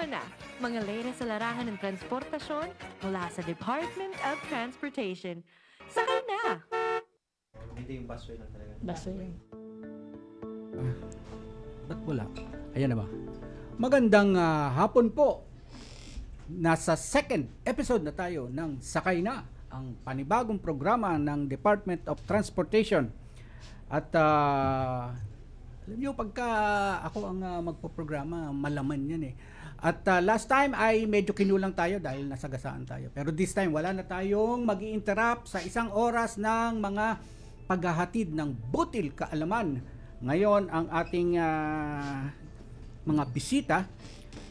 Ito na, mga latest sa larangan ng transportasyon mula sa Department of Transportation. Sakay na! Dito yung busway lang talaga. Busway lang. Ba't wala? Ayan na ba? Magandang hapon po. Nasa second episode na tayo ng Sakay Na, ang panibagong programa ng Department of Transportation. At alam nyo, pagka ako ang magpo-programa, malaman yan eh. At last time ay medyo kinulang tayo dahil nasagasaan tayo. Pero this time wala na tayong mag-i-interrupt sa isang oras ng mga paghahatid ng butil kaalaman. Ngayon ang ating mga bisita,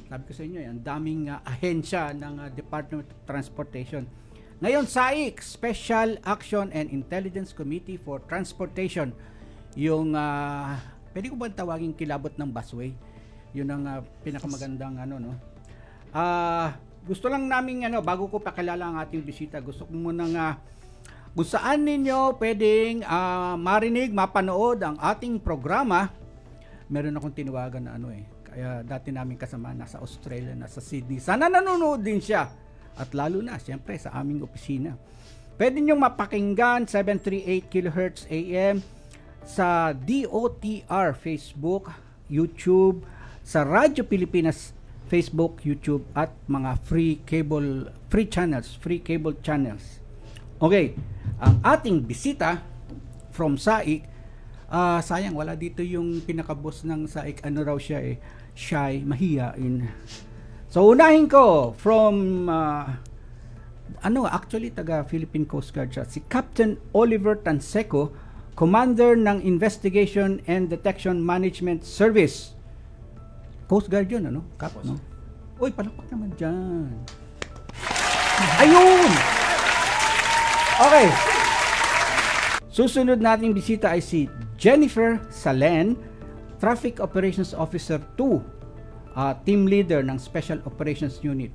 sabi ko sa inyo, ang daming ahensya ng Department of Transportation. Ngayon, SAIC, Special Action and Intelligence Committee for Transportation. Yung, pwede ko ba tawagin kilabot ng busway? Yun ang pinakamagandang gusto lang namin bago ko pakilala ang ating bisita, gusto ko munang kung saan ninyo pwedeng marinig, mapanood ang ating programa. Meron akong tinawagan na kaya dati namin kasama nasa Australia, nasa Sydney. Sana nanonood din siya. At lalo na, siyempre, sa aming opisina. Pwede nyo mapakinggan 738 kHz AM sa DOTR Facebook, YouTube, sa Radyo Pilipinas Facebook, YouTube at mga free cable channels. Okay, ang ating bisita from SAIC, sayang wala dito yung pinaka-boss ng SAIC, raw siya shy, mahiyain. So unahin ko from actually taga Philippine Coast Guard siya, si Captain Oliver Tanseco, Commander ng Investigation and Detection Management Service. Coast Guard yun, Cap, no? Uy, palakpak naman dyan. Ayun! Okay. Susunod nating bisita ay si Jennifer Salen, Traffic Operations Officer 2, Team Leader ng Special Operations Unit.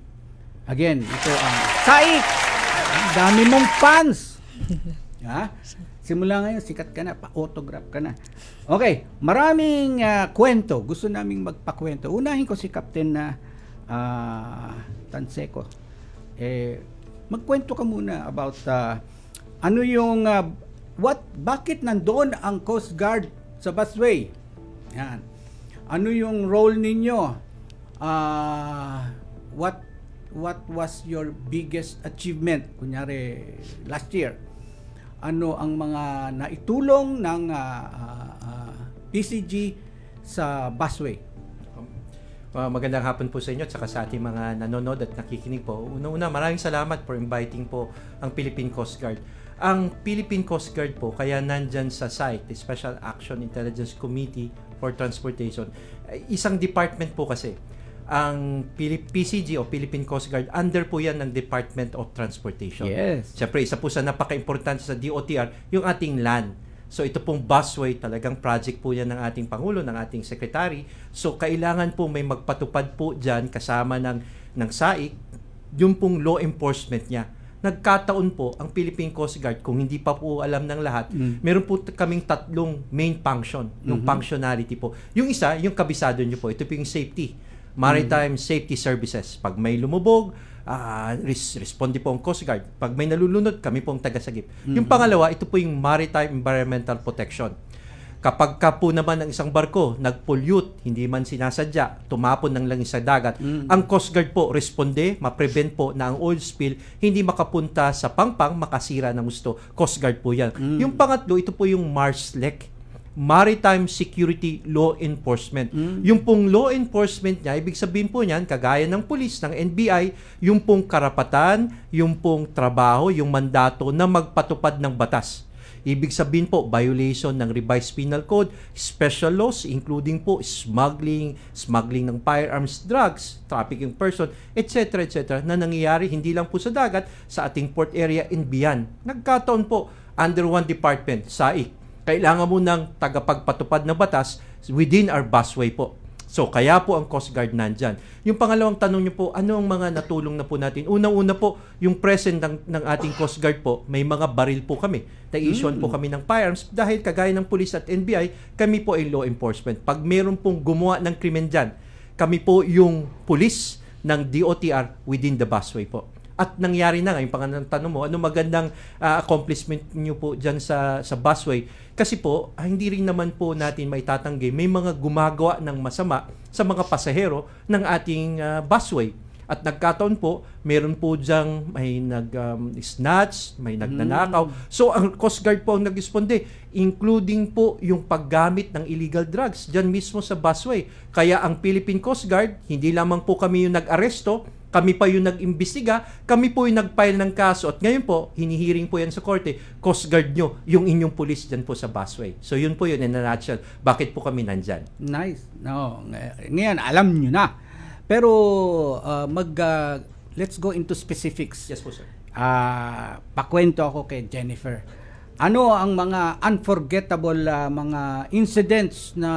Again, ito ang SAIC! Ang dami mong fans! Simula ngayon, sikat ka na, pa-autograph ka na. Okay, maraming kwento. Gusto naming magpakwento. Unahin ko si Captain Tanseco. Magkwento ka muna about bakit nandoon ang Coast Guard sa busway? Yan. Ano yung role ninyo? What was your biggest achievement? Kunyari, last year. Ano ang mga naitulong ng PCG sa busway? Magandang hapon po sa inyo at saka sa ating mga nanonood at nakikinig po. Una-una, maraming salamat for inviting po ang Philippine Coast Guard. Ang Philippine Coast Guard po, kaya nandyan sa SAIC, the Special Action Intelligence Committee for Transportation, isang department po kasi. Ang PCG o Philippine Coast Guard, under po yan ng Department of Transportation. Yes. Siyempre, isa po sa napaka-importante sa DOTR, yung ating land. So, ito pong busway, talagang project po yan ng ating Pangulo, ng ating Secretary. So, kailangan po may magpatupad po dyan kasama ng SAIC, yung pong law enforcement niya. Nagkataon po, ang Philippine Coast Guard, kung hindi pa po alam ng lahat, meron po kaming tatlong main function, yung functionality po. Yung isa, yung kabisado nyo po, ito po yung safety. Maritime Safety Services. Pag may lumubog, responde po ang Coast Guard. Pag may nalulunod, kami po ang tagasagip. Yung pangalawa, ito po yung Maritime Environmental Protection. Kapag ka po naman ng isang barko, nag-pollute, hindi man sinasadya, tumapon ng langis sa dagat, ang Coast Guard po, responde, ma-prevent po na ang oil spill hindi makapunta sa pangpang, makasira ng gusto. Coast Guard po yan. Yung pangatlo, ito po yung MARSLEC. Maritime Security Law Enforcement. Yung pong law enforcement niya, ibig sabihin po niyan, kagaya ng pulis, ng NBI, yung pong karapatan, yung pong trabaho, yung mandato na magpatupad ng batas. Ibig sabihin po, violation ng Revised Penal Code, special laws, including po smuggling ng firearms, drugs, trafficking person, etc., na nangyayari hindi lang po sa dagat, sa ating port area and beyond. Nagkataon po, under one department, SAIC. Kailangan mo ng tagapagpatupad ng batas within our busway po. So, kaya po ang Coast Guard nandyan. Yung pangalawang tanong nyo po, ano ang mga natulong na po natin? Unang-una po, yung present ng ating Coast Guard po, may mga baril po kami. Na-issue po kami ng firearms dahil kagaya ng police at NBI, kami po ay law enforcement. Pag meron pong gumawa ng krimen dyan, kami po yung police ng DOTR within the busway po. At nangyari na ngayon, tanong mo, ano magandang accomplishment niyo po dyan sa busway? Kasi po, hindi rin naman po natin maitatanggi, may mga gumagawa ng masama sa mga pasahero ng ating busway. At nagkataon po, meron po diyang may snatch, may nagnanakaw. So, ang Coast Guard po ang nag-responde, including po yung paggamit ng illegal drugs dyan mismo sa busway. Kaya ang Philippine Coast Guard, hindi lamang po kami yung nag-aresto, kami pa yung nag-imbestiga, kami po yung nag-file ng kaso. At ngayon po, hinihiring po yan sa korte, Coast Guard nyo, yung inyong pulis dyan po sa busway. So, yun po yun in a nutshell. Bakit po kami nandyan? Nice. No, ngayon, alam nyo na. Pero, let's go into specifics. Yes po, sir. Pakwento ako kay Jennifer. Ano ang mga unforgettable mga incidents na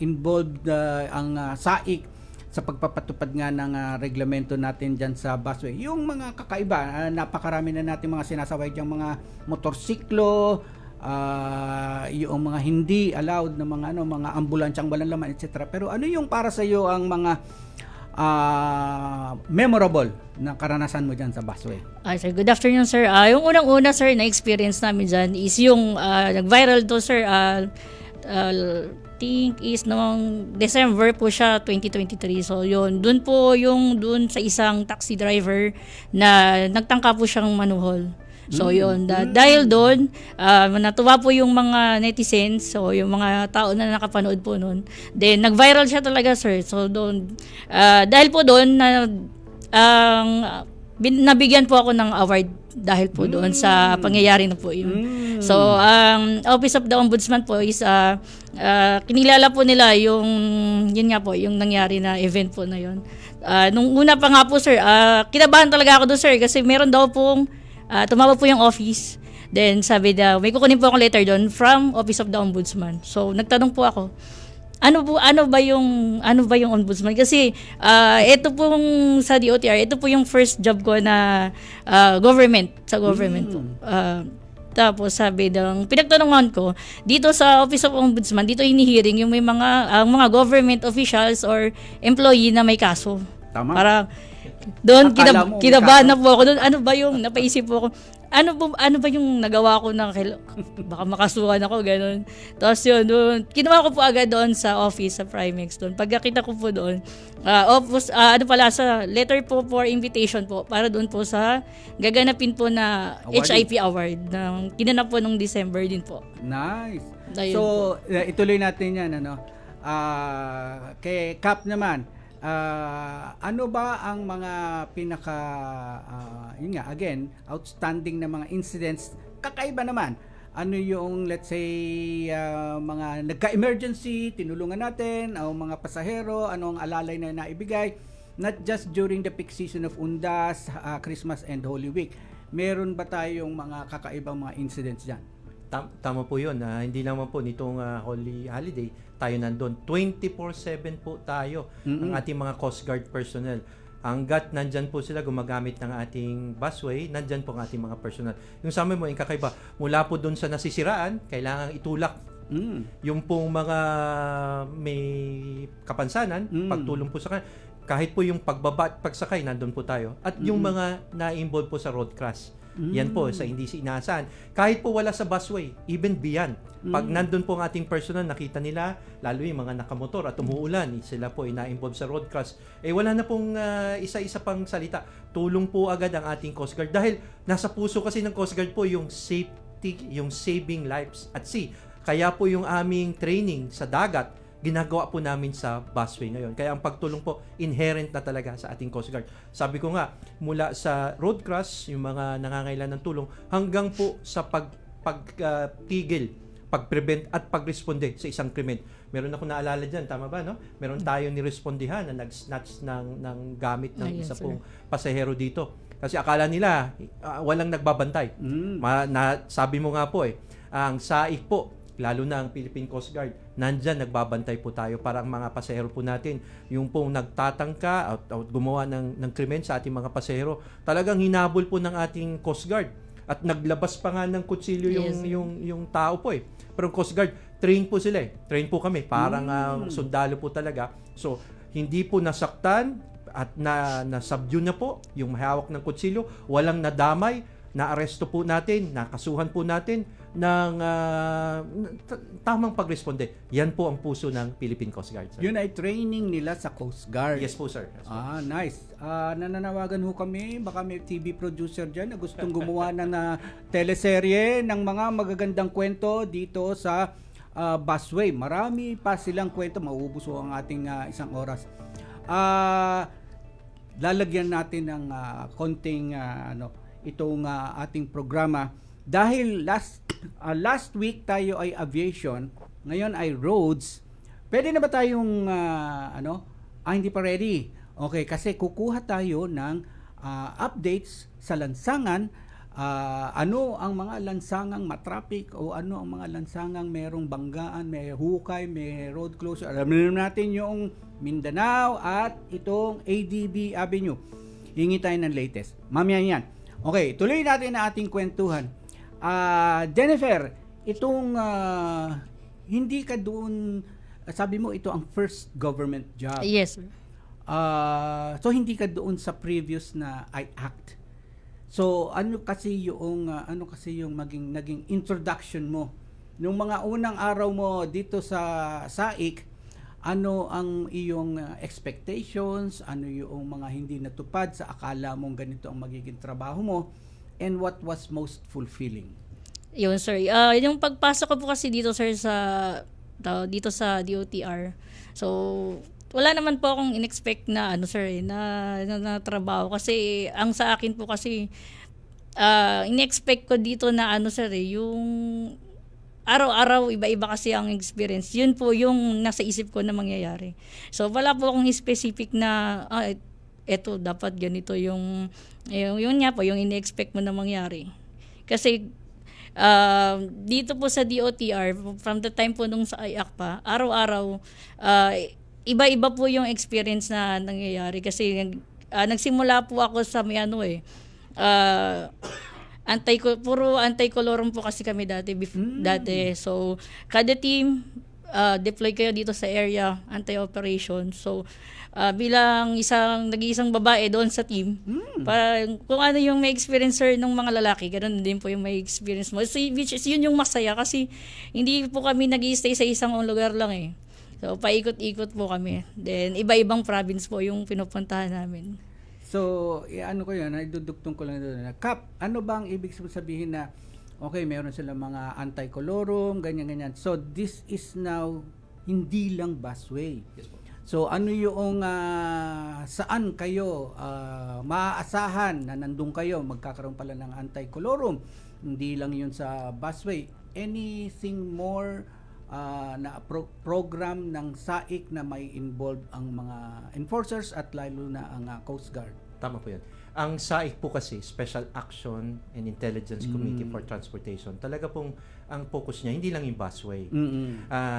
involved ang SAIC sa pagpapatupad nga ng reglamento natin dyan sa busway? Yung mga kakaiba, napakarami na natin mga sinasaway dyan, mga motorsiklo, yung mga hindi allowed na mga mga ambulansyang walang laman, etc. Pero ano yung para sa iyo ang mga memorable na karanasan mo dyan sa busway? Sir, good afternoon, sir. Yung unang-una, sir, na experience namin dyan is yung nag-viral to, sir. Think is noong December po siya 2023. So yun, dun sa isang taxi driver na nagtangka po siyang manuhol. So yun, dahil doon, natuwa po yung mga netizens, so yung mga tao na nakapanood po noon. Then nag-viral siya talaga, sir. So doon, dahil po doon nabigyan po ako ng award dahil po doon sa pangyayari na po yun. So, ang Office of the Ombudsman po is kinilala po nila yun nga po, yung nangyari na event po na yun. Nung una pa nga po, sir, kinabahan talaga ako doon, sir, kasi meron daw pong tumawag po yung office. Then sabi daw, may kukunin po akong letter doon from Office of the Ombudsman. So, nagtanong po ako, ano ba yung ombudsman? Kasi ito pong sa DOTR, ito po yung first job ko na government po. Tapos sabi daw, pinagtanungan ko, dito sa Office of Ombudsman, dito hinihiring yung may mga government officials or employee na may kaso. Tama. Para doon kinabahan na po ako doon. Ano ba yung napaisip po ako? Ano ba yung nagawa ko na baka makasuhan ako, gano'n. Tapos yun, kinuha ko po agad doon sa office, sa Primex doon. Pagkakita ko po doon, sa letter po for invitation po, para doon po sa gaganapin po na HIP award na kinanap po nung December din po. Nice. Ayun so, po. Ituloy natin yan, kay Cap naman, ano ba ang mga pinaka yun nga, again, outstanding na mga incidents, kakaiba naman, ano yung let's say mga nagka-emergency, tinulungan natin, o mga pasahero, anong alalay na naibigay, not just during the peak season of Undas, Christmas and Holy Week. Meron ba tayong mga kakaibang mga incidents dyan? Tama po yun. Hindi naman po nitong Holy Holiday tayo nandun. 24/7 po tayo ang ating mga Coast Guard personnel. Hanggat nandyan po sila gumagamit ng ating busway, nandyan po ang ating mga personnel. Yung sa amin mo, yung kakaiba, mula po dun sa nasisiraan, kailangang itulak. Yung pong mga may kapansanan, pagtulong po sa kanila, kahit po yung pagbaba at pagsakay, nandun po tayo. At yung mga na-involve po sa road crash, yan po, sa hindi inaasahan. Kahit po wala sa busway, even beyond. Pag nandun po ang ating personal, nakita nila, lalo yung mga nakamotor at umuulan, sila po ay na-involve sa road crash. Wala na pong isa-isa pang salita. Tulong po agad ang ating Coast Guard. Dahil nasa puso kasi ng Coast Guard po yung safety, yung saving lives at sea. Kaya po yung aming training sa dagat, ginagawa po namin sa busway ngayon. Kaya ang pagtulong po, inherent na talaga sa ating Coast Guard. Sabi ko nga, mula sa road crash, yung mga nangangailangan ng tulong, hanggang po sa pagtigil, pag-prevent at pag-responde sa isang krimen. Meron ako naalala dyan, tama ba? No? Meron tayo ni-respondihan na nag-snatch ng gamit ng isa pong pasahero dito. Kasi akala nila, walang nagbabantay. Sabi mo nga po ang SAIC po, lalo na ang Philippine Coast Guard, nandyan nagbabantay po tayo para ang mga pasahero po natin, yung pong nagtatangka at gumawa ng krimen sa ating mga pasahero, talagang hinabol po ng ating Coast Guard. At naglabas pa nga ng kutsilyo yung tao po Pero Coast Guard, train po sila Train po kami, parang sundalo po talaga. So, hindi po nasaktan, at na-subdue na po yung mahawak ng kutsilyo, walang nadamay, na-aresto po natin, nakasuhan po natin ng tamang pagresponde. Yan po ang puso ng Philippine Coast Guard, sir. Yun ay training nila sa Coast Guard. Yes po, sir. Yes po. Nice. Nananawagan ho kami, baka may TV producer dyan na gustong gumawa ng teleserye ng mga magagandang kwento dito sa Busway. Marami pa silang kwento, mauubos ho ang ating isang oras. Lalagyan natin ng konting itong ating programa dahil last week tayo ay aviation, ngayon ay roads. Pwede na ba tayong hindi pa ready? Okay, kasi kukuha tayo ng updates sa lansangan. Ano ang mga lansangang matraffic o ano ang mga lansangang merong banggaan, may hukay, may road closure. Alam natin yung Mindanao at itong ADB Avenue. Hingi tayo ng latest. Mamaya yan. Okay, tuloy natin ang ating kwentuhan. Jennifer, itong hindi ka doon, sabi mo ito ang first government job. Yes, sir. So hindi ka doon sa previous na IACT. So ano kasi yung naging introduction mo nung mga unang araw mo dito sa SAIC? Ano ang iyong expectations? Ano yung mga hindi natupad sa akala mong ganito ang magiging trabaho mo? And what was most fulfilling? Yun, sir. Yung pagpasok ko po kasi dito, sir, dito sa DOTR. So, wala naman po akong in-expect na na trabaho kasi ang sa akin po kasi in-expect ko dito na yung araw-araw iba-iba kasi ang experience. Yun po yung nasa isip ko na mangyayari. So wala po akong specific na eto dapat ganito yung nga po yung in-expect mo na mangyari. Kasi dito po sa DOTR from the time po nung sa IAC pa, araw-araw iba-iba po yung experience na nangyayari kasi nagsimula po ako sa puro anti-colorum po kasi kami dati. So, kada team, deploy kayo dito sa area, anti-operation. So, bilang nag-iisang babae doon sa team, kung ano yung may experience, sir, ng mga lalaki, ganun din po yung may experience mo. So, which is yun yung masaya kasi hindi po kami nag-i-stay sa isang lugar lang eh. So, paikot-ikot po kami. Then, iba-ibang province po yung pinupuntahan namin. So, ano ko yan, idudugtong ko lang doon. Kap, ano ba ang ibig sabihin na, okay, meron silang mga anti-colorum, ganyan-ganyan. So, this is now, hindi lang busway. Yes po. So, ano yung, saan kayo maaasahan na nandun kayo, magkakaroon pala ng anti-colorum. Hindi lang yun sa busway. Anything more na program ng SAIC na may involve ang mga enforcers at lalo na ang Coast Guard. Tama po yan. Ang SAIC po kasi, Special Action and Intelligence Committee for Transportation, talaga pong ang focus niya, hindi lang yung busway.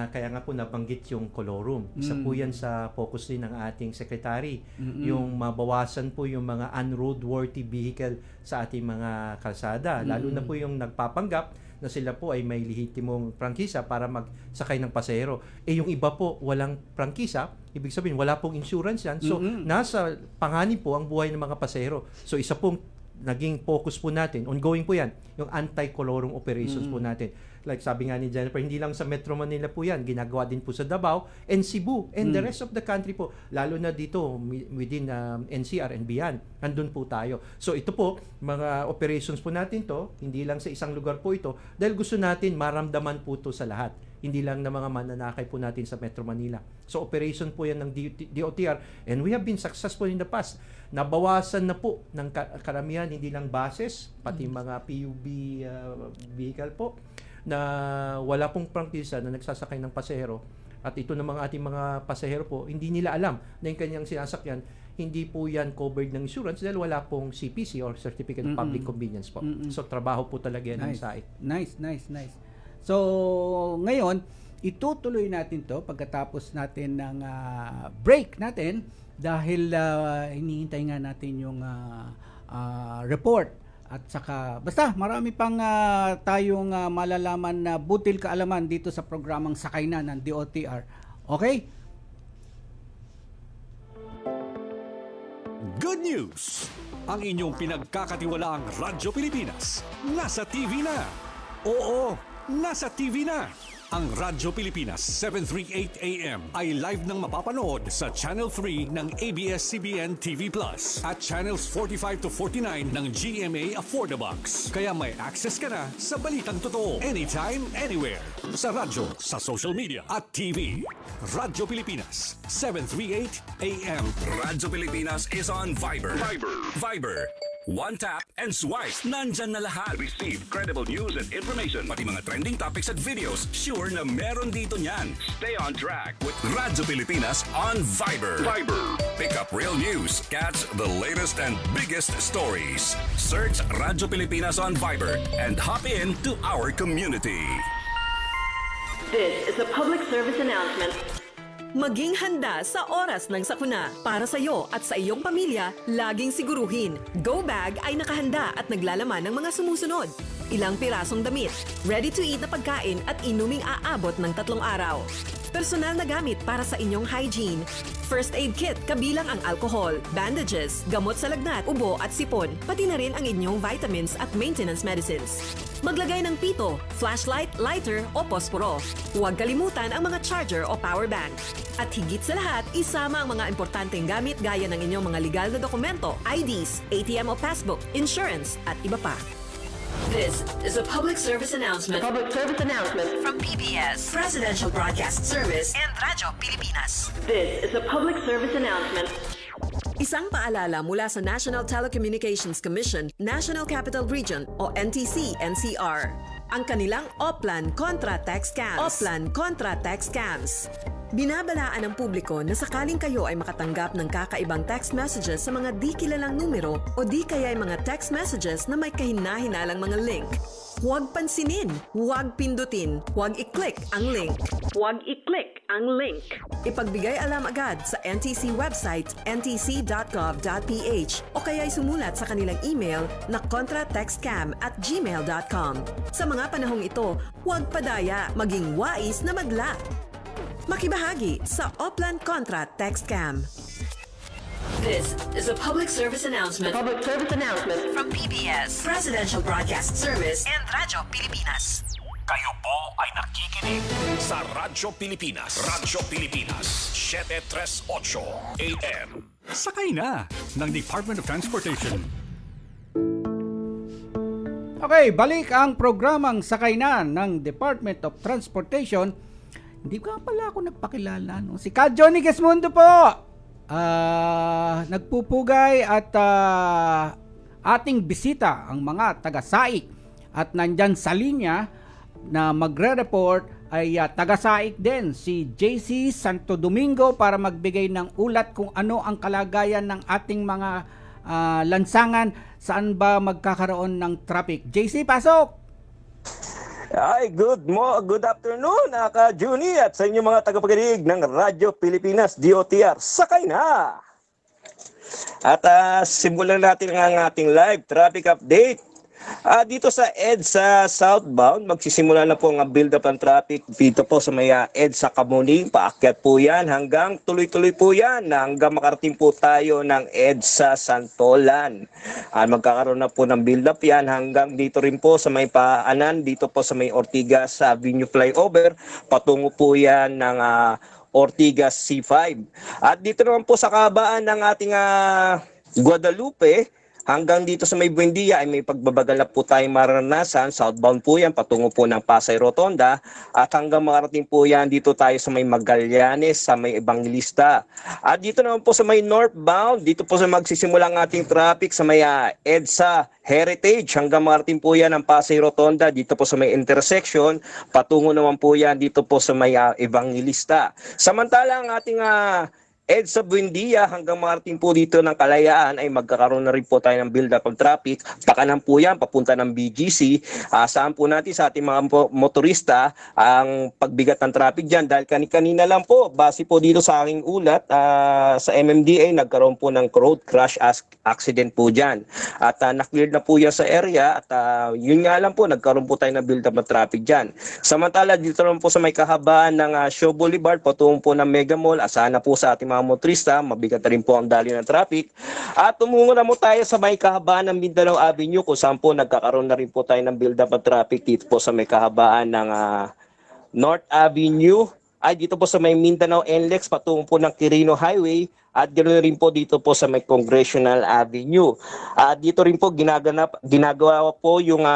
Kaya nga po nabanggit yung colorum. Isa po yan sa focus din ng ating secretary. Yung mabawasan po yung mga unroadworthy vehicle sa ating mga kalsada. Lalo na po yung nagpapanggap na sila po ay may lehitimong prangkisa para magsakay ng pasahero. Yung iba po walang prangkisa, ibig sabihin wala pong insurance yan. So nasa panganib po ang buhay ng mga pasahero. So isa pong naging focus po natin, ongoing po yan, yung anti-colorum operations po natin. Like sabi nga ni Jennifer, hindi lang sa Metro Manila po yan, ginagawa din po sa Davao and Cebu and the rest of the country po, lalo na dito within NCR and beyond, andun po tayo. So ito po, mga operations po natin to, hindi lang sa isang lugar po ito, dahil gusto natin maramdaman po to sa lahat. Hindi lang na mga mananakay po natin sa Metro Manila. So operation po yan ng DOTR and we have been successful in the past. Nabawasan na po ng karamihan, hindi lang buses, pati mga PUB vehicle po, na wala pong prangkisa na nagsasakay ng pasahero. At ito ng mga ating mga pasahero po, hindi nila alam na yung kanyang sinasakyan, hindi po yan covered ng insurance dahil wala pong CPC or Certificate of Public Convenience po. So trabaho po talaga yan ng SAIC. Nice. So ngayon, itutuloy natin to pagkatapos natin ng break natin dahil hinihintay nga natin yung report. At saka, basta marami pang tayong malalaman na butil kaalaman dito sa programang Sakay Na ng DOTR. Okay? Good news! Ang inyong pinagkakatiwalaang Radyo Pilipinas nasa TV na. Oo, nasa TV na. Ang Radyo Pilipinas 738 AM ay live nang mapapanood sa Channel 3 ng ABS-CBN TV Plus at Channels 45 to 49 ng GMA Affordabox. Kaya may access ka na sa balitang totoo anytime, anywhere. Sa radyo, sa social media at TV. Radyo Pilipinas 738 AM. Radyo Pilipinas is on Viber. Viber. One tap and swipe. Nandyan na lahat. Receive credible news and information. Pati mga trending topics at videos. Sure na meron dito niyan. Stay on track with Radyo Pilipinas on Viber. Pick up real news. Catch the latest and biggest stories. Search Radyo Pilipinas on Viber and hop in to our community. This is a public service announcement. Maging handa sa oras ng sakuna. Para sa iyo at sa iyong pamilya, laging siguruhin. Go Bag ay nakahanda at naglalaman ng mga sumusunod. Ilang pirasong damit, ready-to-eat na pagkain at inuming aabot ng 3 araw. Personal na gamit para sa inyong hygiene. First aid kit kabilang ang alcohol, bandages, gamot sa lagnat, ubo at sipon, pati na rin ang inyong vitamins at maintenance medicines. Maglagay ng pito, flashlight, lighter o posporo. Huwag kalimutan ang mga charger o power bank. At higit sa lahat, isama ang mga importanteng gamit gaya ng inyong mga legal na dokumento, IDs, ATM o passbook, insurance at iba pa. This is a public service announcement. From PBS, Presidential Broadcast Service and Radyo Pilipinas. This is a public service announcement. Isang paalala mula sa National Telecommunications Commission, National Capital Region o NTC-NCR. Ang kanilang Oplan Contra Text Scams. Binabalaan ng publiko na sakaling kayo ay makatanggap ng kakaibang text messages sa mga di kilalang numero o di kaya ay mga text messages na may kahina-hinalang mga link. Huwag pansinin, huwag pindutin, huwag i-click ang link. Ipagbigay alam agad sa NTC website ntc.gov.ph o kaya'y sumulat sa kanilang email na contratextcam@gmail.com. Sa mga panahong ito, huwag padaya, maging wais na magla. Makibahagi sa Oplan Contra Text Scam. This is a public service announcement. From PBS, Presidential Broadcast Service and Radyo Pilipinas. Kayo po ay nakikinig sa Radyo Pilipinas. Radyo Pilipinas 738 AM. Sakay na ng Department of Transportation. Okay, balik ang programang Sakay Na ng Department of Transportation. Hindi ko pala ako nagpakilala. No? Si Ka Johnny Gesmundo po. Nagpupugay at ating bisita ang mga taga-SAIC. At nandyan sa linya na magre-report ay taga-SAIC din si JC Santo Domingo para magbigay ng ulat kung ano ang kalagayan ng ating mga lansangan. Saan ba magkakaroon ng traffic? JC, pasok! Ay, good afternoon, Ka Juni at sa inyong mga tagapakinig ng Radyo Pilipinas DOTR. Sakay na! At simulan natin ang ating live traffic update. Dito sa EDSA southbound, magsisimula na po ang build-up ng traffic dito po sa may EDSA Kamuning. Paakyat po yan hanggang tuloy-tuloy po yan hanggang makarating po tayo ng EDSA Santolan. Magkakaroon na po ng build-up yan hanggang dito rin po sa may Paanan, dito po sa may Ortigas Avenue Flyover. Patungo po yan ng Ortigas C5. At dito naman po sa kabaan ng ating Guadalupe, hanggang dito sa may Buendia ay may pagbabagal na po tayong maranasan. Southbound po yan, patungo po ng Pasay Rotonda. At hanggang makarating po yan, dito tayo sa may Magallanes, sa may Evangelista. At dito naman po sa may northbound, dito po sa magsisimula ang ating traffic sa may EDSA Heritage. Hanggang makarating po yan ng Pasay Rotonda, dito po sa may intersection. Patungo naman po yan dito po sa may Evangelista. Samantala ang ating EDSA Buendia hanggang makarating po dito ng Kalayaan ay magkakaroon na rin po tayo ng build-up of traffic. Pakanan po yan, papunta ng BGC. Saan po natin sa ating mga motorista ang pagbigat ng traffic dyan. Dahil kanina lang po, base po dito sa aking ulat, sa MMDA nagkaroon po ng road crash accident po dyan. At na-cleared na po yan sa area at yun nga lang po, nagkaroon po tayo ng build-up ng traffic dyan. Samantala dito naman po sa may kahabaan ng Shaw Boulevard, patungo po ng Mega Mall, asahan na po sa ating mga mga motorista, mabigat na rin po ang daloy ng traffic. At tumungo na mo tayo sa may kahabaan ng Mindanao Avenue kung saan po nagkakaroon na rin po tayo ng build-up at traffic dito po sa may kahabaan ng North Avenue. Ay dito po sa may Mindanao NLEX patungo po ng Quirino Highway at ganoon rin po dito po sa may Congressional Avenue. Dito rin po ginagawa po yung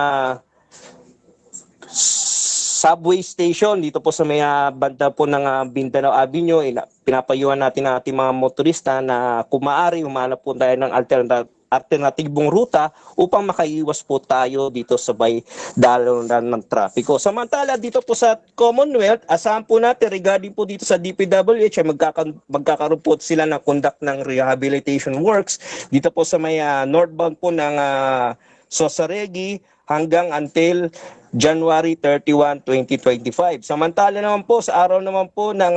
subway station dito po sa may banda po ng Mindanao Avenue. Pinapayuhan natin ang ating mga motorista na kung maaari humanap po tayo ng alternatibong ruta upang makaiwas po tayo dito sa may daloy ng trapiko. Samantala dito po sa Commonwealth, asahan po natin regarding po dito sa DPWH ay magkakaroon po sila ng conduct ng rehabilitation works dito po sa may northbound po ng Sosaregi hanggang until January 31, 2025. Samantala naman po sa araw naman po ng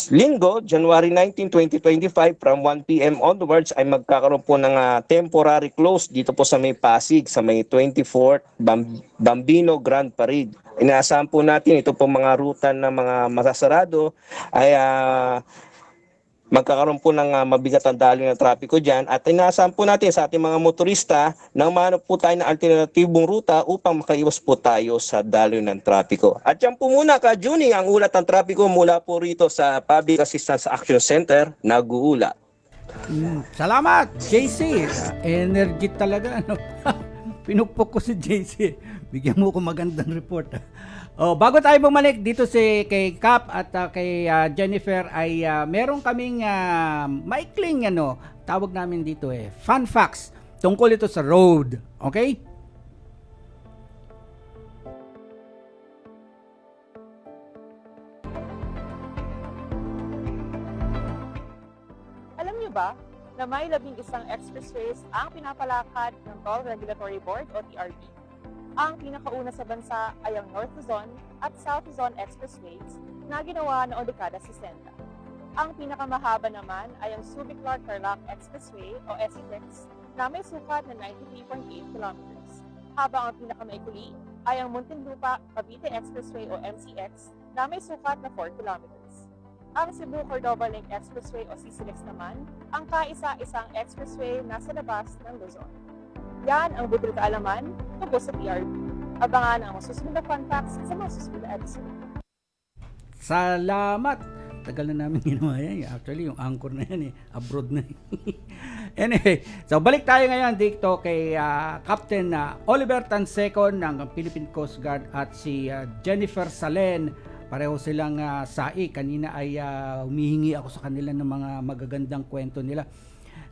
Linggo, January 19, 2025 from 1 p.m. onwards ay magkakaroon po ng temporary close dito po sa may Pasig sa may 24th Bambino Grand Parade. Inaasahan po natin ito po mga ruta ng mga masasarado ay magkakaroon po ng mabigat ang daloy ng trapiko dyan at inaasahan po natin sa ating mga motorista na umanap po tayo ng alternatibong ruta upang makaiwas po tayo sa daloy ng trapiko. At yan po muna Ka-Juni ang ulat ng trapiko mula po rito sa Public Assistance Action Center, nag-uulat. Salamat, JC. Energy talaga. Pinupok ko si JC. Bigyan mo ko magandang report. Bago tayo bumalik dito kay Cap at kay Jennifer ay meron kaming maikling tawag namin dito fun facts tungkol ito sa road. Okay? Alam niyo ba na may 11 expressways ang pinapalakad ng Toll Regulatory Board o TRB? Ang pinakauna sa bansa ay ang North Luzon at South Luzon Expressways na ginawa noong dekada 60. Ang pinakamahaba naman ay ang Subic-Clark-Tarlac Expressway o SCTEX na may sukat na 93.8 kilometers. Habang ang pinakamaikli ay ang Muntinlupa-Cavite Expressway o MCX na may sukat na 4 kilometers. Ang Cebu-Cordova Link Expressway o CCLEX naman ang kaisa-isang expressway na sa labas ng Luzon. Yan ang budol kaalaman tungkol sa TRB. Abangan ang susunod na fun facts sa mga susunod na episode. Salamat! Tagal na namin ginawa yan. Actually, yung anchor na yan abroad na. Anyway, so balik tayo ngayon dito kay Captain Oliver Tansecon ng Philippine Coast Guard at si Jennifer Salen. Pareho silang sai. Kanina ay humihingi ako sa kanila ng mga magagandang kwento nila.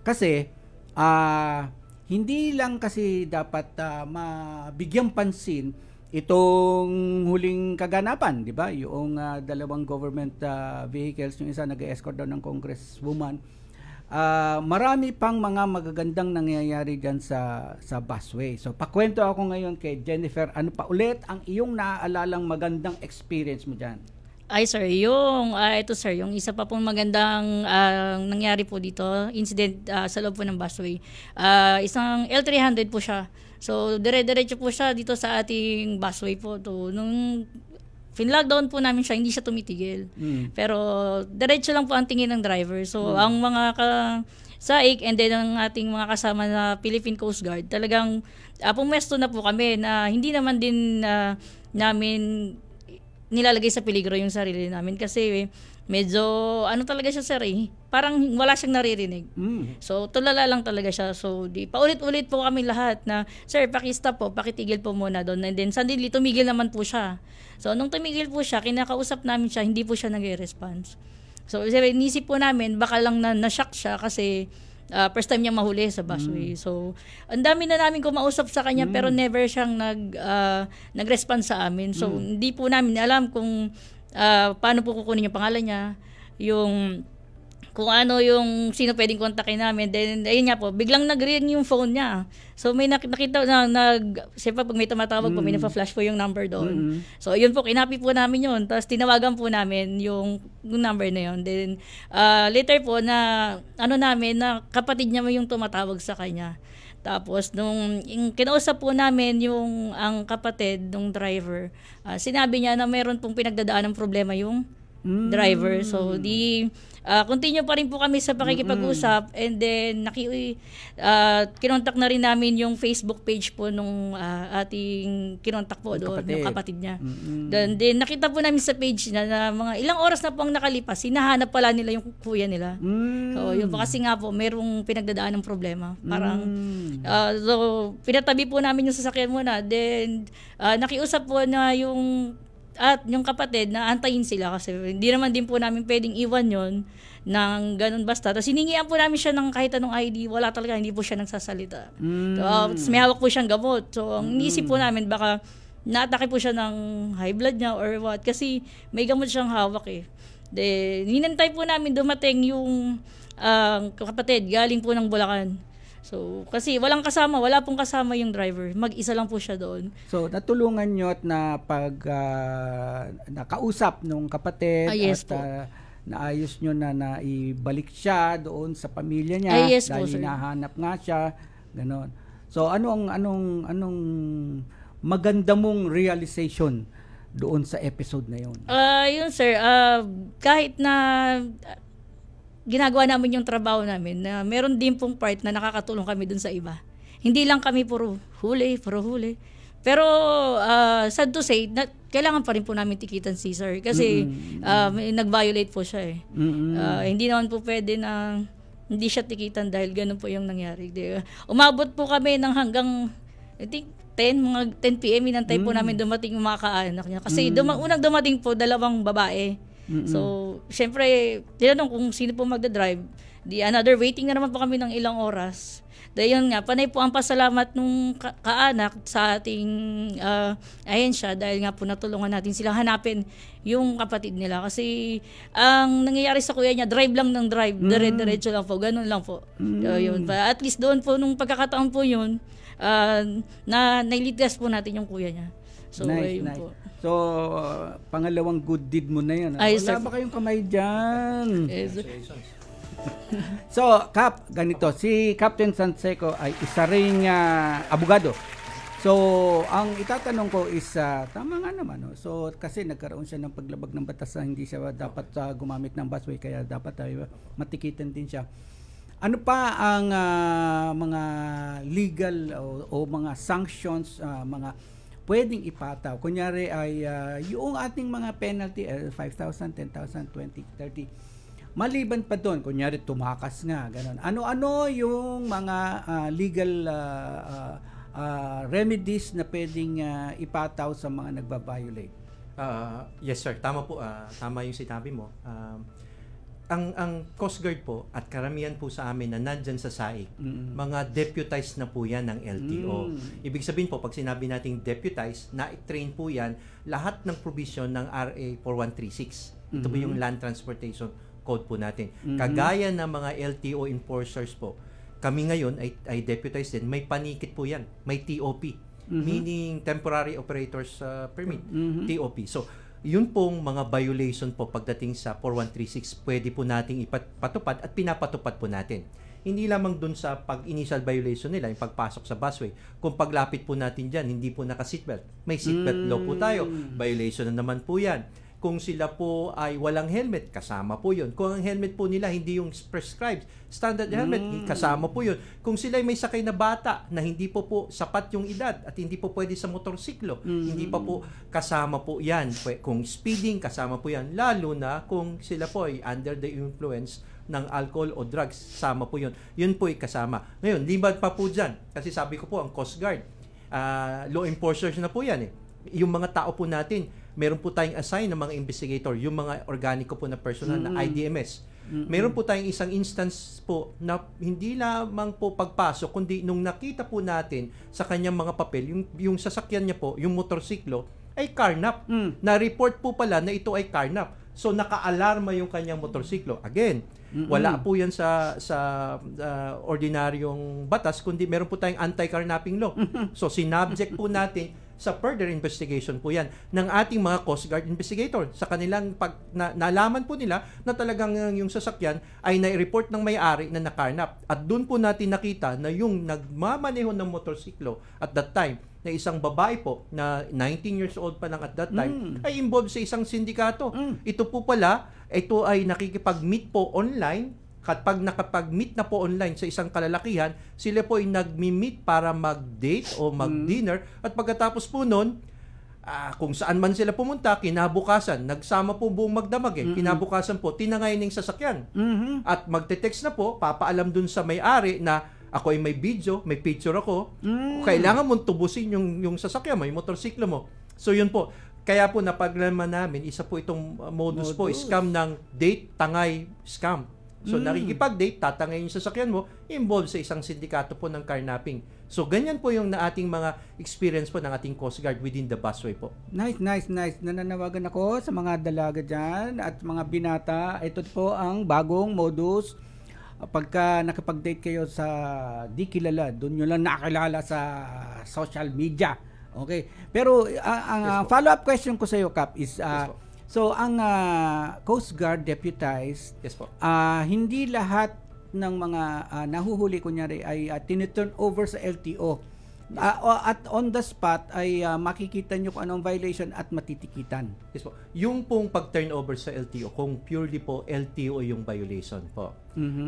Kasi, hindi lang kasi dapat mabigyang pansin itong huling kaganapan, di ba? Yung dalawang government vehicles, yung isa nag-escort daw ng congresswoman. Marami pang mga magagandang nangyayari dyan sa busway. So, pakwento ako ngayon kay Jennifer. Ano pa ulit ang iyong naaalalang magandang experience mo dyan? Ay sir, yung isa pa pong magandang nangyari po dito, incident sa loob po ng busway. Isang L300 po siya. So, dire-diretso po siya dito sa ating busway po. Nung fin-lockdown po namin siya, hindi siya tumitigil. Pero, diretso lang po ang tingin ng driver. So, ang mga saik and then ang ating mga kasama na Philippine Coast Guard, talagang pumesto na po kami na hindi naman din namin nilalagay sa peligro yung sarili namin kasi medyo talaga siya sir parang wala siyang naririnig. So tulala lang talaga siya. So di paulit-ulit po kami lahat na sir pakistop po, pakitigil po muna doon, and then suddenly tumigil naman po siya. So nung tumigil po siya, kinakausap namin siya, hindi po siya nag-response. So inisip po namin baka lang na-shock siya kasi first time niya mahuli sa busway. So, ang dami na namin kumausap sa kanya pero never siyang nag-respond sa amin. So, hindi po namin alam kung paano po kukunin yung pangalan niya, kung ano yung sino pwedeng kontakin namin. Then, ayun nga po, biglang nag-ring yung phone niya. So, may nakita na siyempre pag may tumatawag po, may na-flash po yung number doon. So, yun po, kinapi po namin yun. Tapos, tinawagan po namin yung number na yun. Then, later po, na kapatid niya yung tumatawag sa kanya. Tapos, nung kinausap po namin ang kapatid ng driver, sinabi niya na meron pong pinagdadaan ng problema yung driver. So continue pa rin po kami sa pakikipag-usap, and then kinontak na rin namin yung Facebook page po nung ating kinontak po doon, yung kapatid niya. Then nakita po namin sa page na mga ilang oras na po ang nakalipas, hinahanap pala nila yung kuya nila. So yun po, kasi nga po merong pinagdadaan ng problema. Parang so pinatabi po namin yung sasakyan muna, then nakiusap po na yung kapatid na antayin sila, kasi hindi naman din po namin pwedeng iwan yon ng ganun basta. Tapos hiningian po namin siya ng kahit anong ID, wala talaga, hindi po siya nagsasalita. So, may hawak po siyang gamot. So ang iniisip po namin, baka naatake po siya ng high blood niya or what, kasi may gamot siyang hawak eh. Then hinantay po namin dumating yung kapatid galing po ng Bulacan. So, kasi wala pong kasama yung driver. Mag-isa lang po siya doon. So, natulungan nyo at nakausap nung kapatid yes at naayos nyo na naibalik siya doon sa pamilya niya yes dahil po, hinahanap nga siya. Ganon. So, anong maganda mong realization doon sa episode na yun? Yun sir, kahit na ginagawa namin yung trabaho namin, na meron din pong part na nakakatulong kami dun sa iba. Hindi lang kami puro huli. Pero sad to say, kailangan pa rin po namin tikitan si sir, kasi nag-violate po siya eh. Hindi naman po pwede na hindi siya tikitan dahil ganun po yung nangyari. Umabot po kami ng hanggang I think 10 PM inantay po namin dumating yung mga kaanak niya. Kasi unang dumating po 2 babae. So, syempre, tinanong kung sino po magdadrive. Another waiting na naman po kami ng ilang oras. Dahil yun nga, panay po ang pasalamat nung kaanak sa ating ahensya, dahil nga po natulungan natin silang hanapin yung kapatid nila. Kasi ang nangyayari sa kuya niya, drive lang ng drive, dire-diretso lang po, ganun lang po. Yun. At least doon po, nung pagkakataon po yun, nailigas po natin yung kuya niya. So, nice. po. So, pangalawang good deed mo na yun. Wala ba kayong kamay dyan? So, Kap, ganito. Si Captain Sanseco ay isa ring abogado. So, ang itatanong ko is, tama nga naman. No? So, kasi nagkaroon siya ng paglabag ng batas na hindi siya dapat gumamit ng busway, kaya dapat matikitan din siya. Ano pa ang mga legal o mga sanctions, mga pwedeng ipataw? Kunyari ay yung ating mga penalty, 5,000, 10,000, 20, 30. Maliban pa doon, kunyari tumakas nga, ganun. Ano-ano yung mga legal remedies na pwedeng ipataw sa mga nagba-violate? Yes sir, tama po. Tama yung sinabi mo. Ang Coast Guard po at karamihan po sa amin na nandyan sa SAIC, mga deputized na po yan ng LTO. Ibig sabihin po, pag sinabi nating deputized, na-train po yan lahat ng provision ng RA 4136. Ito po yung Land Transportation Code po natin. Kagaya ng mga LTO enforcers po, kami ngayon ay deputized din. May panikit po yan. May TOP. Meaning Temporary Operators Permit. TOP. So, yun pong mga violation po pagdating sa 4136, pwede po nating ipatupad at pinapatupad po natin. Hindi lamang dun sa pag-initial violation nila, yung pagpasok sa busway. Kung paglapit po natin dyan, hindi po naka-seatbelt. May seatbelt law po tayo. Violation na naman po yan. Kung sila po ay walang helmet, kasama po yun. Kung ang helmet po nila hindi yung prescribed standard helmet, kasama po yun. Kung sila ay may sakay na bata na hindi po sapat yung edad at hindi po pwede sa motorsiklo, hindi pa po kasama po yan. Kung speeding, kasama po yan. Lalo na kung sila po ay under the influence ng alcohol o drugs, sama po yun. Yun po ay kasama. Ngayon, liban pa po dyan. Kasi sabi ko po, ang Coast Guard, law enforcers na po yan eh. Yung mga tao po natin, meron po tayong assign ng mga investigator, yung mga organiko po na personal na IDMS. Meron po tayong isang instance po na hindi lamang po pagpasok, kundi nung nakita po natin sa kanyang mga papel, yung sasakyan niya po, yung motorsiklo, ay carnap. Na-report po pala na ito ay carnap. So, naka-alarma yung kanyang motorsiklo. Again, wala po yan sa ordinaryong batas, kundi meron po tayong anti-carnapping law. So, sinabject po natin sa further investigation po yan ng ating mga Coast Guard investigator. Sa kanilang nalaman po nila na talagang yung sasakyan ay nai-report ng may-ari na nakarnap. At doon po natin nakita na yung nagmamaneho ng motorsiklo at that time na isang babae po na 19 years old pa lang at that time ay involved sa isang sindikato. Ito po pala, ito ay nakikipag-meet po online. Kapag nakapag-meet na po online sa isang kalalakihan, sila po ay nagmi-meet para mag-date o mag-dinner at pagkatapos po nun, kung saan man sila pumunta, kinabukasan, nagsama po buong magdamag kinabukasan po, tinangay ng sasakyan. At magte-text na po, papaalam dun sa may-ari na ako ay may video, may picture ako, kailangan mong tubusin yung sasakyan mo, yung motorsiklo mo. So yun po, kaya po napaglaman namin, isa po itong modus po, scam ng date, tangay, scam. So, nakikipag-date, tatangayin yung sasakyan mo, involved sa isang sindikato po ng carnapping. So, ganyan po yung ating mga experience po ng ating Coast Guard within the busway po. Nice. Nananawagan ako sa mga dalaga dyan at mga binata. Ito po ang bagong modus. Pagka nakipag-date kayo sa di kilala, doon nyo lang nakakilala sa social media. Okay? Pero, ang follow-up question ko sa iyo, Kap, is... So, ang Coast Guard deputized, hindi lahat ng mga nahuhuli kunyari ay tiniturn over sa LTO. At on the spot ay makikita nyo kung anong violation at matitikitan. Yes po. Yung pong pag-turnover sa LTO, kung purely po LTO yung violation po.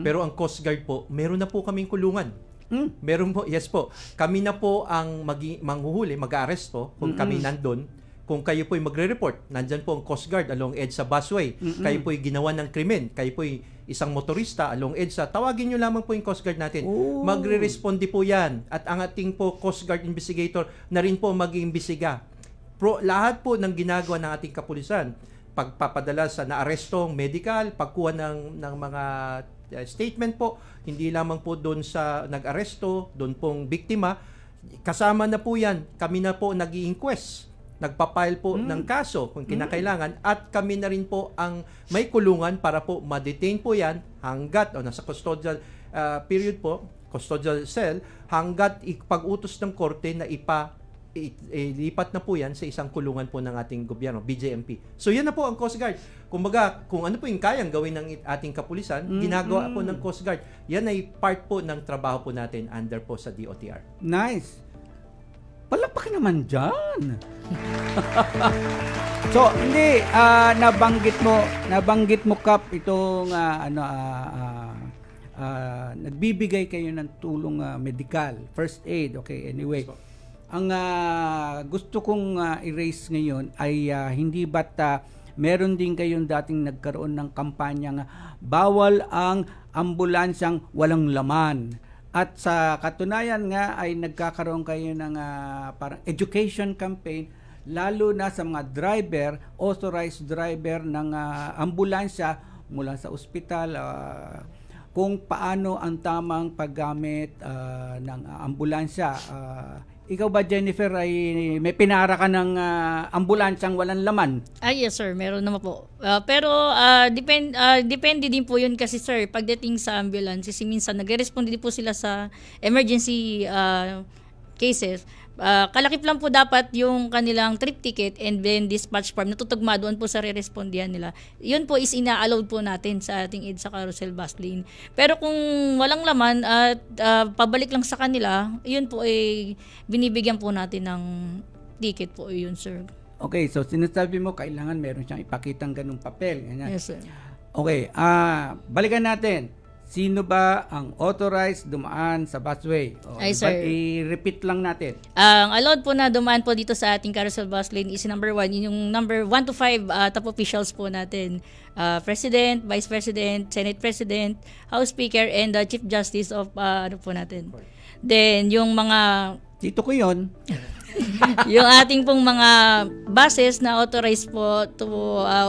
Pero ang Coast Guard po, meron na po kaming kulungan. Meron po, yes po. Kami na po ang manghuhuli, mag-arrest po kung kami nandun. Kung kayo po'y magre-report, nandyan po ang Coast Guard along EDSA busway. Kayo po'y ginawa ng krimen. Kayo po'y isang motorista along EDSA. Tawagin nyo lamang po yung Coast Guard natin. Magre-responde po yan. At ang ating po Coast Guard investigator na rin po mag-iimbestiga. Lahat po ng ginagawa ng ating kapulisan, pagpapadala sa naarestong medical, pagkuha ng mga statement po, hindi lamang po doon sa nag-aresto, doon pong biktima, kasama na po yan. Kami na po nag-i-inquest. Nagpapile po ng kaso kung kinakailangan at kami na rin po ang may kulungan para po ma-detain po yan hanggat nasa custodial period po, custodial cell, hanggat ipag-utos ng korte na ilipat na po yan sa isang kulungan po ng ating gobyerno, BJMP. So yan na po ang Coast Guard. Kumbaga, kung ano po yung kayang gawin ng ating kapulisan, ginagawa po ng Coast Guard. Yan ay part po ng trabaho po natin under po sa DOTR. Nice. Palakpak naman dyan. So, hindi, nabanggit mo, Kap, itong, nagbibigay kayo ng tulong medical, first aid, okay, anyway. Ang gusto kong i-raise ngayon ay hindi ba't meron din kayong dating nagkaroon ng kampanyang bawal ang ambulansyang walang laman. At sa katunayan nga ay nagkakaroon kayo ng parang education campaign lalo na sa mga driver, authorized driver ng ambulansya mula sa ospital, kung paano ang tamang paggamit ng ambulansya. Ikaw ba, Jennifer, ay may pinara ka ng ambulansyang walang laman? Yes sir, meron naman po. Pero depende din po yun kasi sir, pagdating sa ambulance, kasi minsan nagre-respond din po sila sa emergency cases. Kalakip lang po dapat yung kanilang trip ticket and then dispatch form na tutugma doon po sa re-respondihan nila. Yun po is ina-allowed po natin sa ating EDSA carousel bus lane. Pero kung walang laman at pabalik lang sa kanila, yun po ay binibigyan po natin ng ticket po yun, sir. Okay, so sinasabi mo kailangan meron siyang ipakitang ganung papel. Ganyan. Yes, sir. Okay, balikan natin. Sino ba ang authorized dumaan sa busway? Ay, sir. I-repeat lang natin. Ang allowed po na dumaan po dito sa ating carousel bus lane is number 1. Yung number 1 to 5 top officials po natin. President, Vice President, Senate President, House Speaker, and the Chief Justice of ano po natin. Then, yung mga... Dito ko yun. Yung ating pong mga buses na authorized po to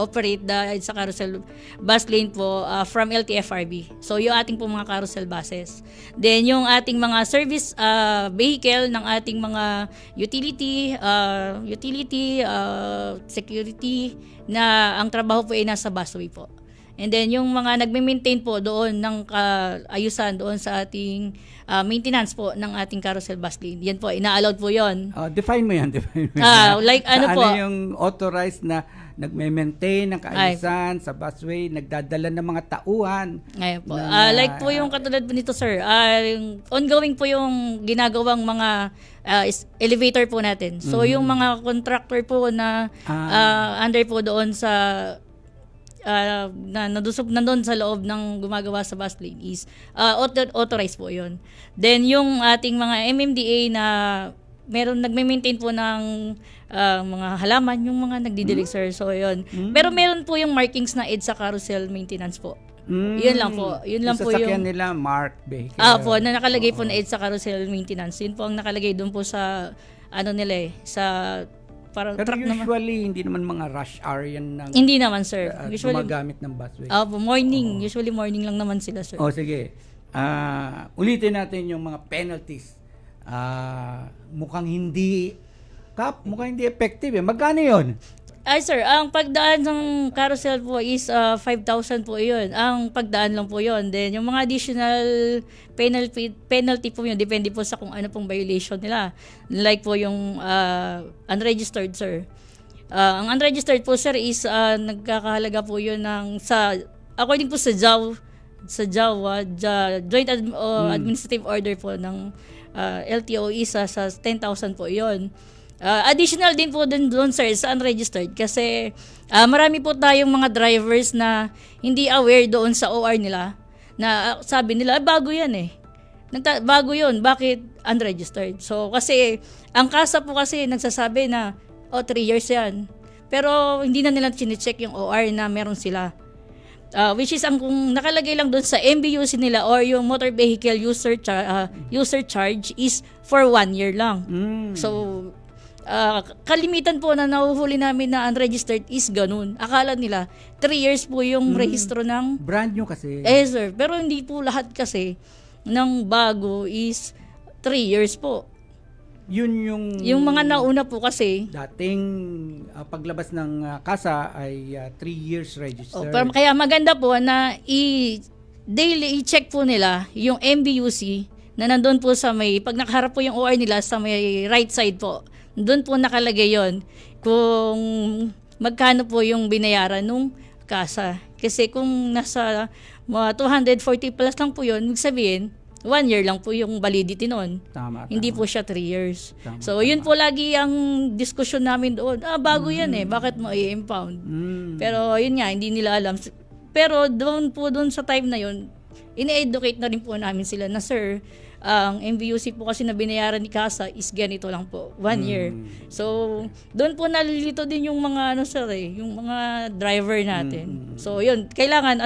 operate sa carousel bus lane po from LTFRB. So, yung ating pong mga carousel buses. Then, yung ating mga service vehicle ng ating mga utility, security na ang trabaho po ay nasa busway po. And then yung mga nagme-maintain po doon ng ayusan doon sa ating maintenance po ng ating carousel bus lane. Yan po, ina-allowed po yon. Define mo yan. Like ano po? Ano yung authorized na nagme-maintain ng kaayusan sa busway, nagdadala ng mga tauhan? Ngayon po. Like po yung katulad po nito, sir. Yung ongoing po yung ginagawang mga elevator po natin. So yung mga contractor po na under po doon sa na nandun sa loob ng gumagawa sa bus lane is authorized po yun. Then yung ating mga MMDA na meron nagme-maintain po ng mga halaman, yung mga nagdidilig, sir. So yun. Pero meron po yung markings na EDSA carousel maintenance po. Yun lang po. Yun lang po yung sasakyan nila mark vehicle. Po, na nakalagay po na EDSA carousel maintenance. Yun po ang nakalagay doon po sa ano nila sa parang pero truck usually, hindi naman mga rush hour yan ng hindi naman, sir. Usually gumagamit ng busway. Morning. Usually morning lang naman sila, sir. Sige. Ulitin natin yung mga penalties. Mukhang hindi effective. Magkano yun? Ay, sir, ang pagdaan ng carousel po is 5,000 po yun. Ang pagdaan lang po yun. Then, yung mga additional penalty po yun, depende po sa kung ano pong violation nila. Like po yung unregistered, sir. Ang unregistered po, sir, is nagkakahalaga po yun ng according po sa Joint Administrative Order po ng LTO is sa 10,000 po yun. Additional din po doon, sir, sa unregistered kasi marami po tayong mga drivers na hindi aware doon sa OR nila na sabi nila, bago yan eh. Bago yun, bakit unregistered? So, kasi, ang kasa po kasi nagsasabi na, 3 years yan. Pero, hindi na nila chinecheck yung OR na meron sila. Which is, kung nakalagay lang doon sa MBUC nila or yung motor vehicle user charge is for 1 year lang. So, kalimitan po na nahuhuli namin na unregistered is ganun. Akala nila 3 years po yung rehistro ng brand new kasi. Sir, pero hindi po lahat kasi ng bago is 3 years po. Yun yung mga nauna po kasi dating paglabas ng kasa ay 3 years registered. Pero kaya maganda po na daily i-check po nila yung MBUC na nandun po sa pag nakaharap po yung OR nila sa may right side po. Doon po nakalagay yon kung magkano po yung binayaran nung kasa. Kasi kung nasa 240 plus lang po yun, magsabihin, 1 year lang po yung validity nun. Hindi po siya 3 years. Yun po lagi ang diskusyon namin doon. Bago yan eh, bakit mo i-impound? Pero yun nga, hindi nila alam. Pero doon sa time na yun, ine-educate na rin po namin sila na, sir, ang MVUC po kasi na binayaran ni Kasa is ganito lang po, 1 year. So, doon po nalilito din yung mga yung mga driver natin. So, yun, kailangan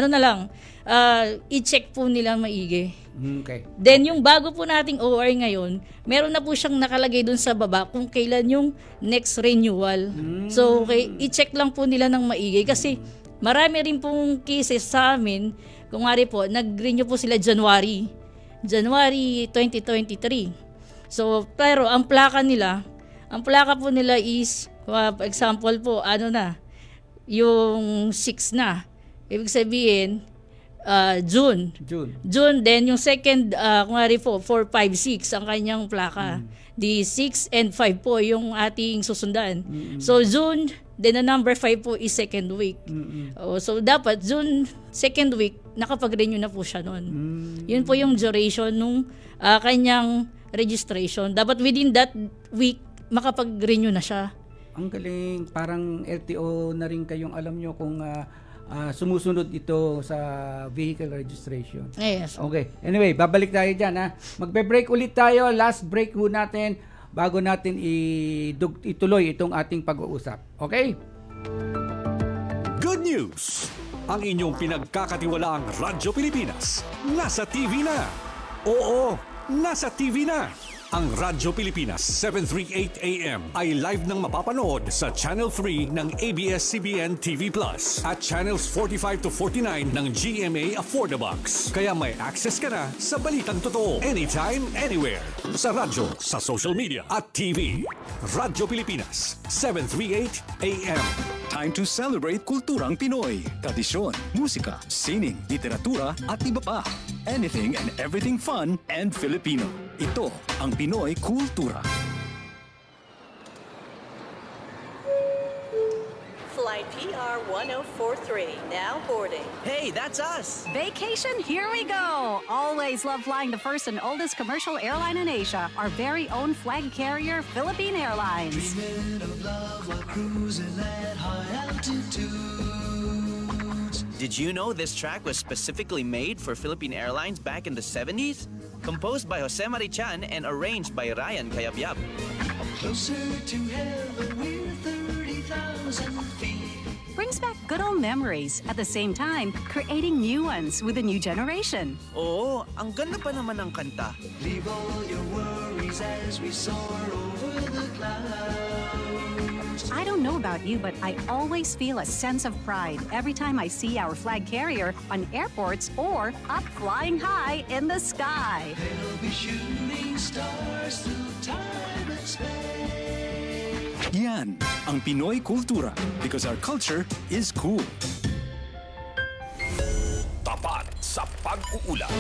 i-check po nila maigi. Okay. Then yung bago po nating OR ngayon, meron na po siyang nakalagay doon sa baba kung kailan yung next renewal. So, i-check lang po nila ng maigi kasi marami rin pong cases sa amin, kung nga rin po, nag-renew po sila January 2023. So, pero ang plaka po nila is, example po, yung 6 na. Ibig sabihin, June, then yung second, kung nga rin po, 4, 5, 6 ang kanyang plaka. The 6 and 5 po yung ating susundan. So, June, then the number 5 po is second week. So, dapat June, second week, nakapag-renew na po siya noon. Yun po yung duration nung kanyang registration. Dapat within that week, makapag-renew na siya. Ang galing. Parang LTO na rin kayong alam nyo kung sumusunod ito sa vehicle registration. Yes. Okay. Anyway, babalik tayo dyan. Magbe-break ulit tayo. Last break ho natin bago natin ituloy itong ating pag-uusap. Okay? Good news! Ang inyong pinagkakatiwalaang Radyo Pilipinas nasa TV na. Oo, nasa TV na. Ang Radyo Pilipinas 738 AM ay live nang mapapanood sa Channel 3 ng ABS-CBN TV Plus at Channels 45 to 49 ng GMA Affordabox. Kaya may access ka na sa balitang totoo anytime, anywhere. Sa radyo, sa social media at TV. Radyo Pilipinas 738 AM. Time to celebrate kulturang Pinoy. Tradisyon, musika, sining, literatura at iba pa. Anything and everything fun and Filipino. Ito ang Pinoy Kultura. Flight PR 1043, now boarding. Hey, that's us! Vacation, here we go! Always love flying the first and oldest commercial airline in Asia, our very own flag carrier, Philippine Airlines. Dreaming of love while cruising at high altitudes. Did you know this track was specifically made for Philippine Airlines back in the 70s? Composed by Jose Marichan and arranged by Ryan Cayabyab. Closer to heaven, we're 30,000 feet. Brings back good old memories, at the same time, creating new ones with a new generation. Oo, ang ganda pa naman ng kanta. Leave all your worries as we soar over the clouds. I don't know about you, but I always feel a sense of pride every time I see our flag carrier on airports or up flying high in the sky. They'll be shooting stars through time and space. Yan ang Pinoy Kultura because our culture is cool. Tapat sa pag-uulat.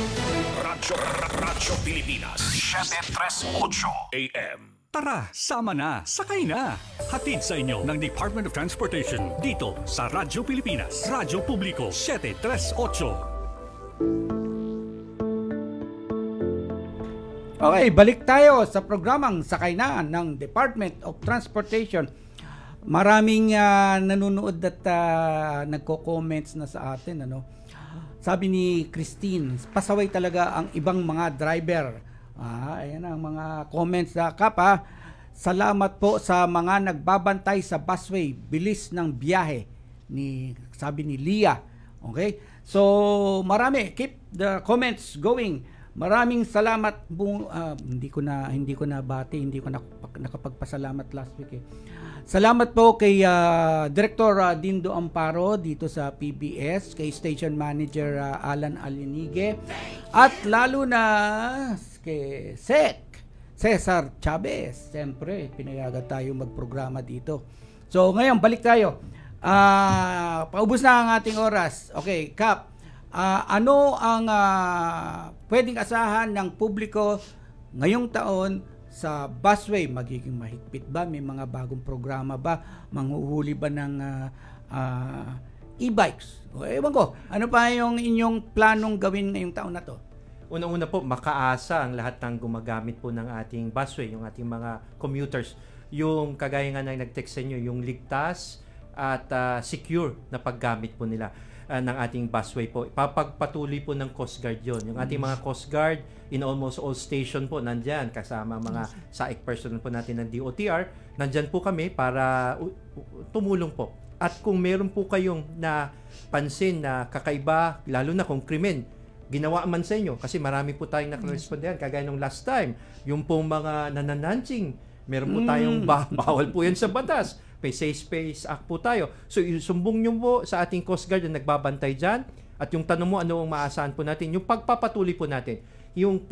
Radyo Pilipinas 738 AM. Tara, sama na, sakay na. Hatid sa inyo ng Department of Transportation dito sa Radyo Pilipinas. Radyo Publiko 738. Okay, balik tayo sa programang Sakay Na ng Department of Transportation. Maraming nanonood at nagko-comments na sa atin. Sabi ni Christine, pasaway talaga ang ibang mga driver. Ayan ang mga comments na Kapa. Salamat po sa mga nagbabantay sa busway. Bilis ng biyahe. Sabi ni Leah. Okay? So, marami. Keep the comments going. Maraming salamat. Hindi ko na bati, hindi ko nakapagpasalamat last week. Salamat po kay Director Dindo Amparo dito sa PBS, kay Station Manager Alan Alinige, at lalo na kay Cesar Chavez. Siyempre, pinayagan tayo magprograma dito. So, ngayon, balik tayo. Paubos na ang ating oras. Okay, Kap. Ano ang pwedeng asahan ng publiko ngayong taon sa busway? Magiging mahigpit ba? May mga bagong programa ba? Manghuhuli ba ng e-bikes? Ewan ko, ano pa yung inyong planong gawin ngayong taon na to? Una-una po, makaasa ang lahat ng gumagamit po ng ating busway, yung ating mga commuters. Yung kagaya nga na nag-text sa inyo, yung ligtas at secure na paggamit po nila ng ating busway po. Papagpatuloy po ng Coast Guard yon. Yung ating mga Coast Guard in almost all station po nandyan, kasama mga SAIC personnel po natin ng DOTR. Nandyan po kami para tumulong po. At kung meron po kayong napansin na kakaiba, lalo na kung krimen, ginawa man sa inyo, kasi marami po tayong nakarespondehan, kagaya nung last time, yung pong mga nananansing, meron po tayong bawal po yan sa batas. May Safe Space Act po tayo. So, isumbong nyo po sa ating Coast Guard na nagbabantay dyan. At yung tanong mo, ano ang maasahan po natin? Yung pagpapatuloy po natin. Yung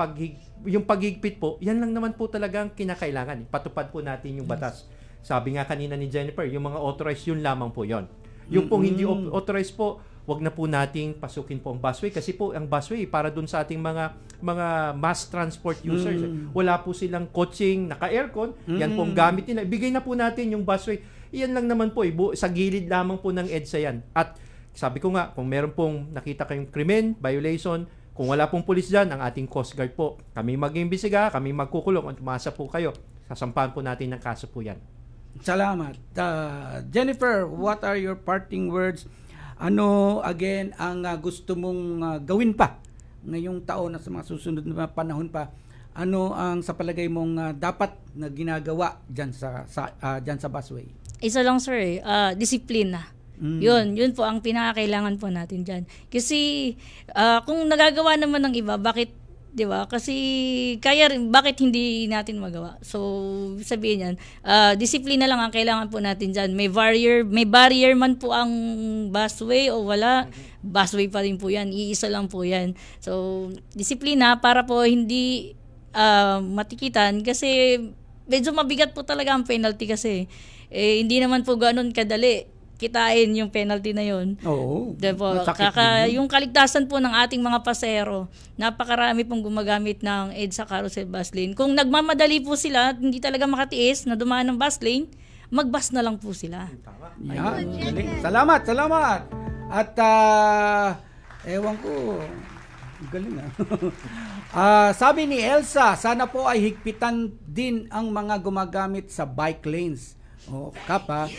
paghigpit po, yan lang naman po talagang kinakailangan. Patupad po natin yung batas. Sabi nga kanina ni Jennifer, yung mga authorized, yun lamang po yon. Yung pong hindi authorized po, wag na po nating pasukin po ang busway kasi po ang busway para dun sa ating mga mass transport users. Wala po silang coaching, naka-aircon, yan pong gamit nila. Ibigay na po natin yung busway. Iyan lang naman po, sa gilid lamang po ng EDSA yan. At sabi ko nga, kung meron pong nakita kayong krimen, violation, kung wala pong pulis dyan, ang ating Coast Guard po, kami mag-imbestiga, kami magkukulong, at umasa po kayo. Sasampahan po natin ng kaso po yan. Salamat. Jennifer, what are your parting words? Ano, again, ang gusto mong gawin pa ngayong taon na sa mga susunod na panahon pa? Ano ang sa palagay mong dapat na ginagawa dyan sa busway? Isa lang, sir, disiplina. Yun po ang pinakakailangan po natin dyan. Kasi kung nagagawa naman ng iba, bakit, di ba? Kasi bakit hindi natin magawa? So, sabihin yan, disiplina lang ang kailangan po natin dyan. May barrier man po ang busway o wala, busway pa rin po yan. Iisa lang po yan. So, disiplina para po hindi matikitan kasi medyo mabigat po talaga ang penalty kasi hindi naman po ganoon kadali kitain yung penalty na yun. Oo. Diba? Yung kaligtasan po ng ating mga pasero, napakarami pong gumagamit ng EDSA carousel bus lane. Kung nagmamadali po sila, hindi talaga makatiis na dumaan ng bus lane, mag-bus na lang po sila. Yan, galing. Salamat. At ewan ko, galing sabi ni Elsa, sana po ay higpitan din ang mga gumagamit sa bike lanes. Kapa,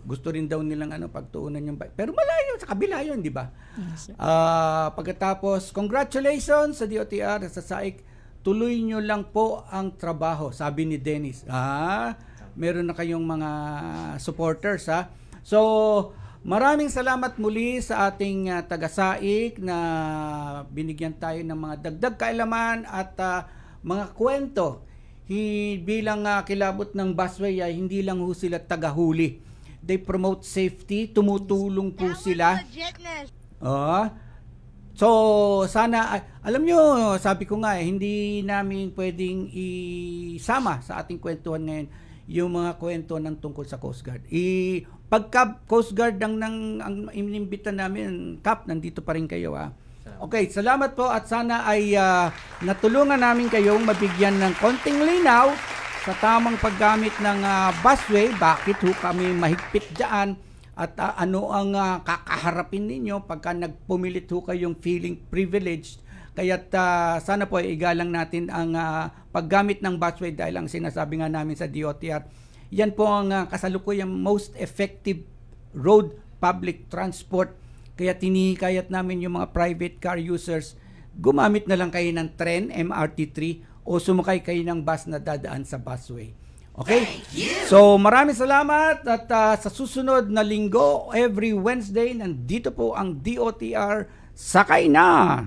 gusto rin daw nilang pagtuunan yung bike. Pero malayo, sa kabila yun, di ba? Yes, pagkatapos, congratulations sa DOTR, sa SAIC, tuloy nyo lang po ang trabaho, sabi ni Dennis. Meron na kayong mga supporters, ha? So, maraming salamat muli sa ating taga-SAIC na binigyan tayo ng mga dagdag kaalaman at mga kwento. Bilang kilabot ng busway ay hindi lang ho sila tagahuli. They promote safety, tumutulong po sila. So, sana, alam nyo, sabi ko nga, hindi namin pwedeng isama sa ating kwentuhan ngayon yung mga kwento ng tungkol sa Coast Guard. Pagka Coast Guard ang inimbita namin, Kap, nandito pa rin kayo. Okay, salamat po at sana ay natulungan namin kayong mabigyan ng konting linaw sa tamang paggamit ng busway. Bakit ho kami mahigpit dyan at ano ang kakaharapin ninyo pagka nagpumilit ho kayong feeling privileged. Kaya't sana po igalang natin ang paggamit ng busway dahil ang sinasabi nga namin sa DOTR, yan po ang kasalukuyang most effective road public transport. Kaya tinihikayat namin yung mga private car users, gumamit na lang kayo ng tren, MRT3, o sumakay kayo ng bus na dadaan sa busway. Okay? So maraming salamat at sa susunod na linggo, every Wednesday, nandito po ang DOTR Sakay Na!